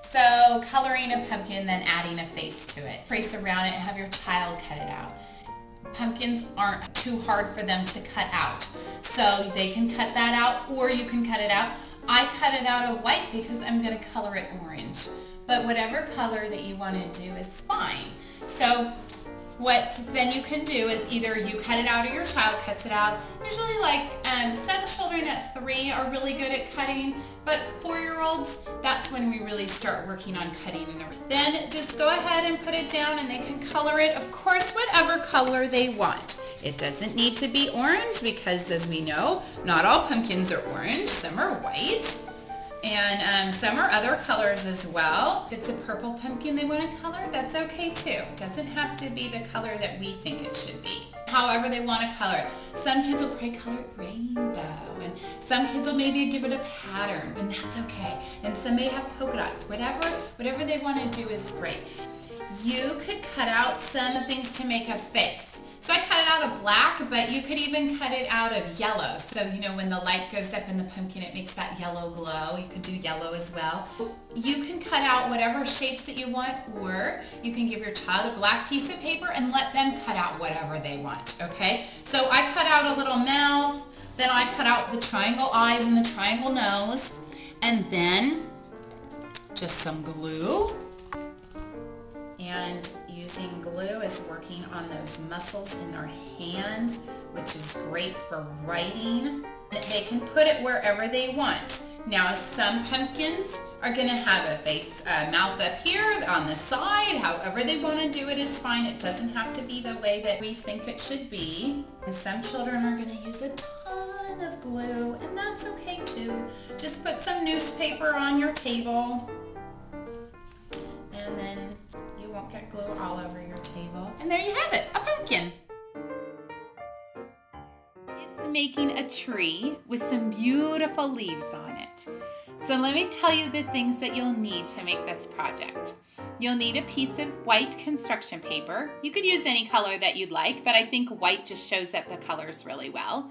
So coloring a pumpkin, then adding a face to it. Trace around it and have your child cut it out. Pumpkins aren't too hard for them to cut out. So they can cut that out, or you can cut it out. I cut it out of white because I'm going to color it orange. But whatever color that you want to do is fine. So what then you can do is either you cut it out or your child cuts it out. Usually some children at 3 are really good at cutting, but 4-year-olds, that's when we really start working on cutting and everything. Then just go ahead and put it down and they can color it, of course, whatever color they want. It doesn't need to be orange because, as we know, not all pumpkins are orange. Some are white. And some are other colors as well. If it's a purple pumpkin they want to color, that's okay too. It doesn't have to be the color that we think it should be. However they want to color it. Some kids will probably color it rainbow, and some kids will maybe give it a pattern, and that's okay. And some may have polka dots. Whatever they want to do is great. You could cut out some things to make a face. So I cut it out of black, but you could even cut it out of yellow. So, when the light goes up in the pumpkin, it makes that yellow glow. You could do yellow as well. You can cut out whatever shapes that you want, or you can give your child a black piece of paper and let them cut out whatever they want, okay? So I cut out a little mouth, then I cut out the triangle eyes and the triangle nose, and then just some glue. And using glue is working on those muscles in their hands, which is great for writing. They can put it wherever they want. Now, some pumpkins are going to have a face, mouth up here on the side. However they want to do it is fine. It doesn't have to be the way that we think it should be. And some children are going to use a ton of glue, and that's okay too. Just put some newspaper on your table, and then you won't get glue all over your table. And there you have it, a pumpkin. It's making a tree with some beautiful leaves on it. So let me tell you the things that you'll need to make this project. You'll need a piece of white construction paper. You could use any color that you'd like, but I think white just shows up the colors really well.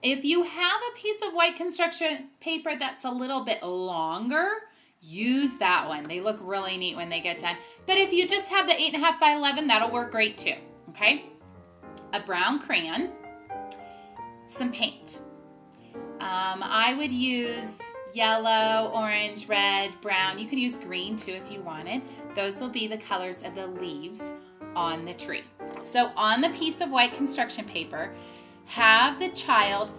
If you have a piece of white construction paper that's a little bit longer, use that one. They look really neat when they get done. But if you just have the 8.5 by 11, that'll work great too, okay? A brown crayon, some paint. I would use yellow, orange, red, brown. You could use green too if you wanted. Those will be the colors of the leaves on the tree. So on the piece of white construction paper, have the child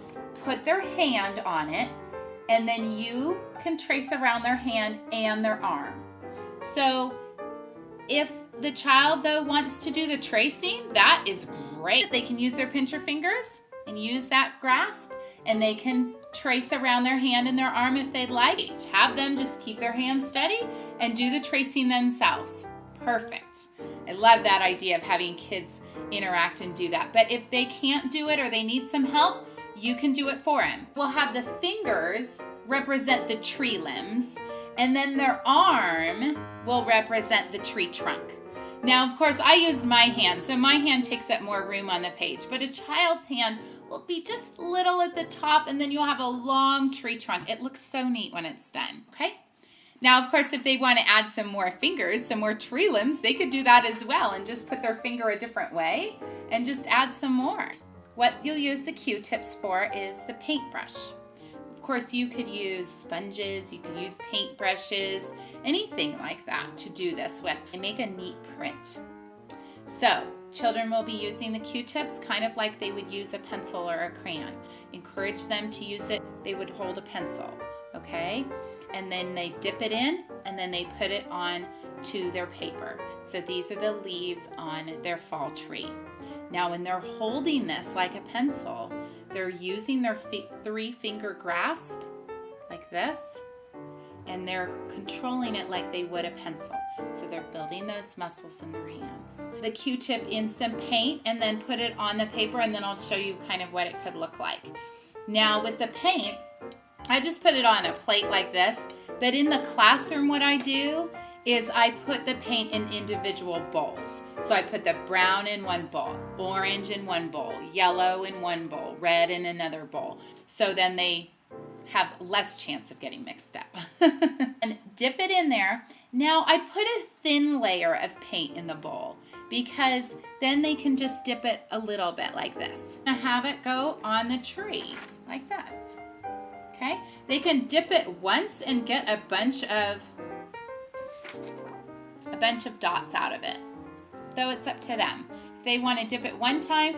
put their hand on it, and then you can trace around their hand and their arm. So if the child though wants to do the tracing, that is great. They can use their pincher fingers and use that grasp, and they can trace around their hand and their arm if they'd like. Have them just keep their hands steady and do the tracing themselves. Perfect. I love that idea of having kids interact and do that. But if they can't do it or they need some help, you can do it for them. We'll have the fingers represent the tree limbs, and then their arm will represent the tree trunk. Now, of course, I used my hand, so my hand takes up more room on the page, but a child's hand will be just little at the top, and then you'll have a long tree trunk. It looks so neat when it's done, okay? Now, of course, if they want to add some more fingers, some more tree limbs, they could do that as well and just put their finger a different way and just add some more. What you'll use the Q-tips for is the paintbrush. Of course, you could use sponges, you could use paintbrushes, anything like that to do this with and make a neat print. So, children will be using the Q-tips kind of like they would use a pencil or a crayon. Encourage them to use it. They would hold a pencil, okay? And then they dip it in, and then they put it on to their paper. So these are the leaves on their fall tree. Now when they're holding this like a pencil, they're using their 3-finger grasp like this, and they're controlling it like they would a pencil. So they're building those muscles in their hands. The Q-tip in some paint and then put it on the paper, and then I'll show you kind of what it could look like. Now with the paint, I just put it on a plate like this, but in the classroom what I do is I put the paint in individual bowls. So I put the brown in one bowl, orange in one bowl, yellow in one bowl, red in another bowl. So then they have less chance of getting mixed up. And dip it in there. Now I put a thin layer of paint in the bowl because then they can just dip it a little bit like this. Now have it go on the tree like this. Okay, they can dip it once and get a bunch of dots out of it, though it's up to them. If they want to dip it one time,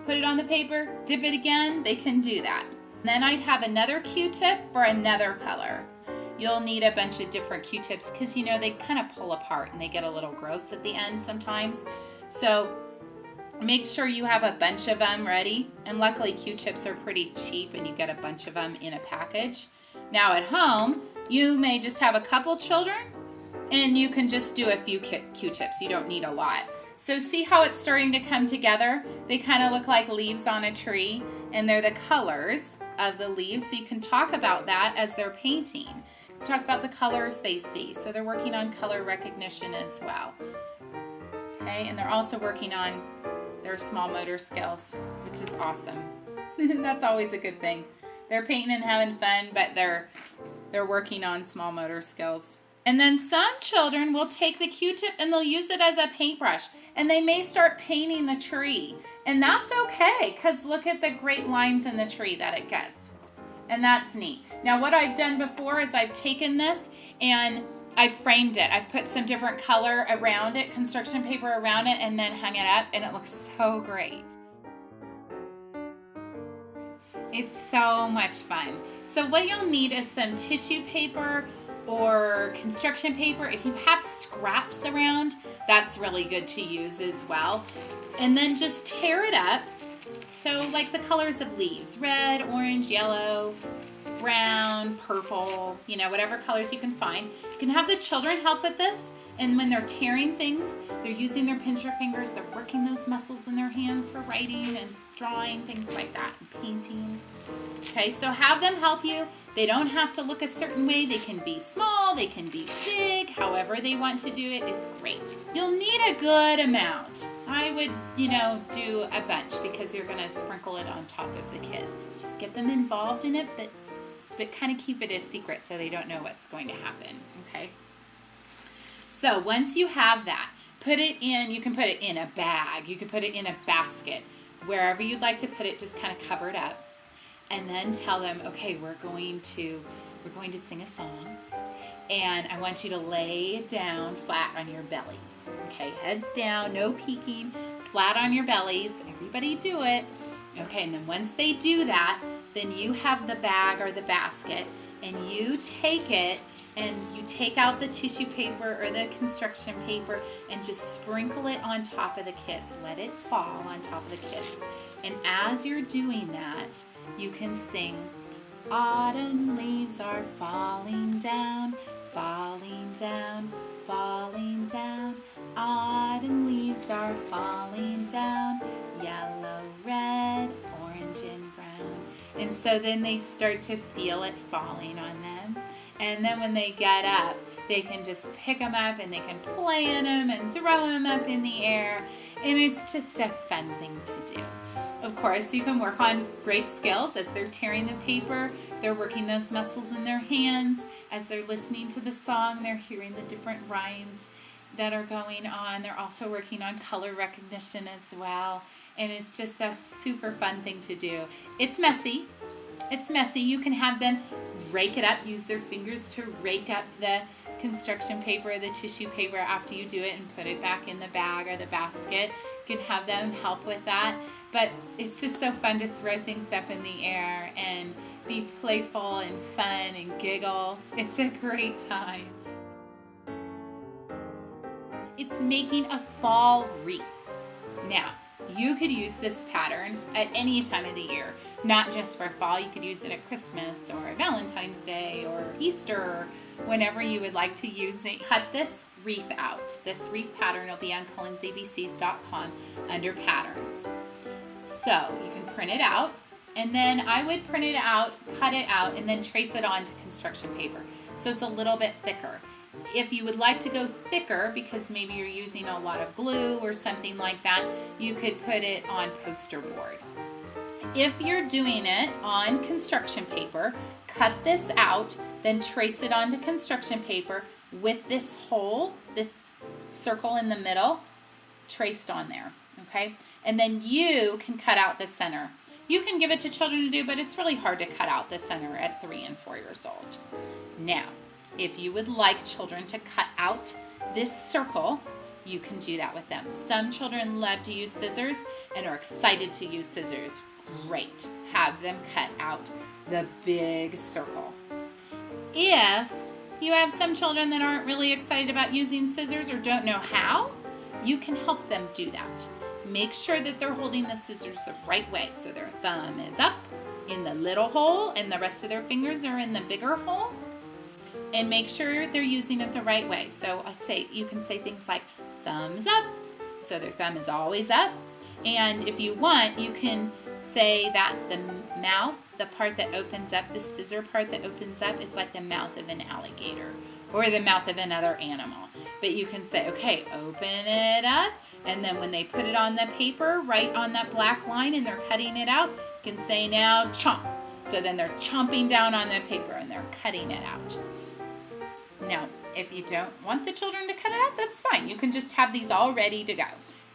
put it on the paper, dip it again, they can do that. Then I'd have another Q-tip for another color. You'll need a bunch of different Q-tips because you know they kind of pull apart and they get a little gross at the end sometimes. So make sure you have a bunch of them ready, and luckily Q-tips are pretty cheap and you get a bunch of them in a package. Now at home, you may just have a couple children and you can just do a few Q-tips. You don't need a lot. So see how it's starting to come together? They kind of look like leaves on a tree, and they're the colors of the leaves. So you can talk about that as they're painting. Talk about the colors they see. So they're working on color recognition as well. Okay, and they're also working on their small motor skills, which is awesome. That's always a good thing. They're painting and having fun, but they're working on small motor skills. And then some children will take the Q-tip and they'll use it as a paintbrush, and they may start painting the tree. And that's okay, because look at the great lines in the tree that it gets. And that's neat. Now what I've done before is I've taken this and I framed it. I've put some different color around it, construction paper around it, and then hung it up, and it looks so great. It's so much fun. So what you'll need is some tissue paper or construction paper. If you have scraps around, that's really good to use as well. And then just tear it up. So like the colors of leaves, red, orange, yellow, brown, purple, you know, whatever colors you can find. You can have the children help with this. And when they're tearing things, they're using their pincher fingers. They're working those muscles in their hands for writing and drawing, things like that, and painting. Okay, so have them help you. They don't have to look a certain way. They can be small, they can be big, however they want to do it is great. You'll need a good amount. I would, do a bunch because you're gonna sprinkle it on top of the kids. Get them involved in it, but kind of keep it a secret so they don't know what's going to happen, okay? So once you have that, put it in, you can put it in a bag, you can put it in a basket, wherever you'd like to put it, just kind of cover it up. And then tell them, okay, we're going to sing a song, and I want you to lay down flat on your bellies. Okay, heads down, no peeking, flat on your bellies. Everybody do it. Okay, and then once they do that, then you have the bag or the basket, and you take it and you take out the tissue paper or the construction paper and just sprinkle it on top of the kids. Let it fall on top of the kids. And as you're doing that, you can sing, autumn leaves are falling down, falling down, falling down. Autumn leaves are falling down, yellow, red, orange, and brown. And so then they start to feel it falling on them. And then when they get up, they can just pick them up and they can play in them and throw them up in the air. And it's just a fun thing to do. Of course, you can work on great skills as they're tearing the paper. They're working those muscles in their hands. As they're listening to the song, they're hearing the different rhymes that are going on. They're also working on color recognition as well. And it's just a super fun thing to do. It's messy. It's messy. You can have them rake it up, use their fingers to rake up the construction paper or the tissue paper after you do it and put it back in the bag or the basket. You can have them help with that. But it's just so fun to throw things up in the air and be playful and fun and giggle. It's a great time. It's making a fall wreath. Now, you could use this pattern at any time of the year, not just for fall. You could use it at Christmas or Valentine's Day or Easter, or whenever you would like to use it. Cut this wreath out. This wreath pattern will be on CollinsABCs.com under patterns. So you can print it out, and then I would print it out, cut it out, and then trace it onto construction paper so it's a little bit thicker. If you would like to go thicker, because maybe you're using a lot of glue or something like that, you could put it on poster board. If you're doing it on construction paper, cut this out, Then trace it onto construction paper with this hole, this circle in the middle, traced on there, okay? And then you can cut out the center. You can give it to children to do, but it's really hard to cut out the center at 3 and 4 years old. Now, if you would like children to cut out this circle, you can do that with them. Some children love to use scissors and are excited to use scissors. Great. Have them cut out the big circle. If you have some children that aren't really excited about using scissors or don't know how, you can help them do that. Make sure that they're holding the scissors the right way. So their thumb is up in the little hole and the rest of their fingers are in the bigger hole. And make sure they're using it the right way. So you can say things like thumbs up. So their thumb is always up. And if you want, you can say that the mouth, the part that opens up, the scissor part that opens up, is like the mouth of an alligator or the mouth of another animal. But you can say, okay, open it up. And then when they put it on the paper, right on that black line, and they're cutting it out, you can say now chomp. So then they're chomping down on the paper and they're cutting it out. Now, if you don't want the children to cut it out, that's fine. You can just have these all ready to go.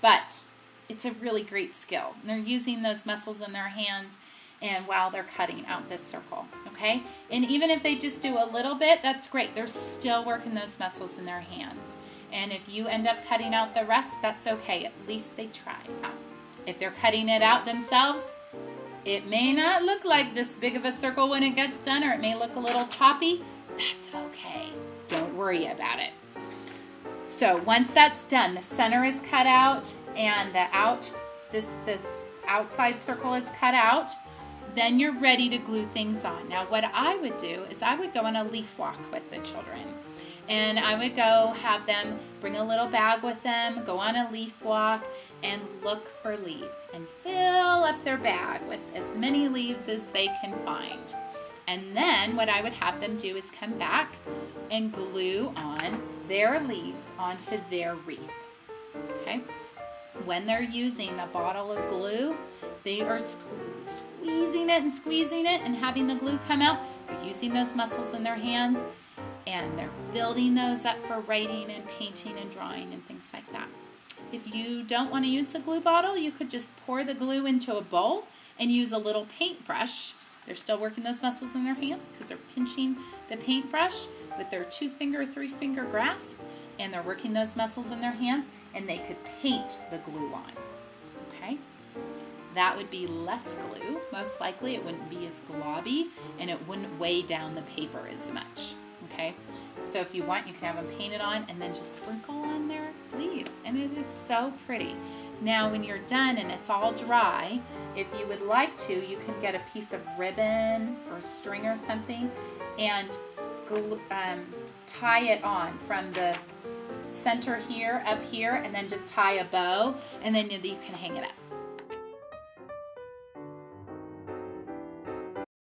But it's a really great skill. They're using those muscles in their hands and while they're cutting out this circle, okay? And even if they just do a little bit, that's great. They're still working those muscles in their hands. And if you end up cutting out the rest, that's okay. At least they tried. If they're cutting it out themselves, it may not look like this big of a circle when it gets done, or it may look a little choppy. That's okay. Don't worry about it. So once that's done, the center is cut out and this outside circle is cut out, then you're ready to glue things on. Now what I would do is I would go on a leaf walk with the children. And I would go have them bring a little bag with them, go on a leaf walk, and look for leaves and fill up their bag with as many leaves as they can find. And then what I would have them do is come back and glue on their leaves onto their wreath. Okay? When they're using a bottle of glue, they are squeezing it and squeezing it and having the glue come out. They're using those muscles in their hands and they're building those up for writing and painting and drawing and things like that. If you don't want to use the glue bottle, you could just pour the glue into a bowl and use a little paintbrush. They're still working those muscles in their hands because they're pinching the paintbrush with their 2-finger, 3-finger grasp, and they're working those muscles in their hands, and they could paint the glue on. Okay? That would be less glue. Most likely it wouldn't be as globby, and it wouldn't weigh down the paper as much. Okay? So if you want, you can have them painted on and then just sprinkle on their leaves, and it is so pretty. Now when you're done and it's all dry, if you would like to, you can get a piece of ribbon or string or something and tie it on from the center here up here, and then just tie a bow, and then you can hang it up.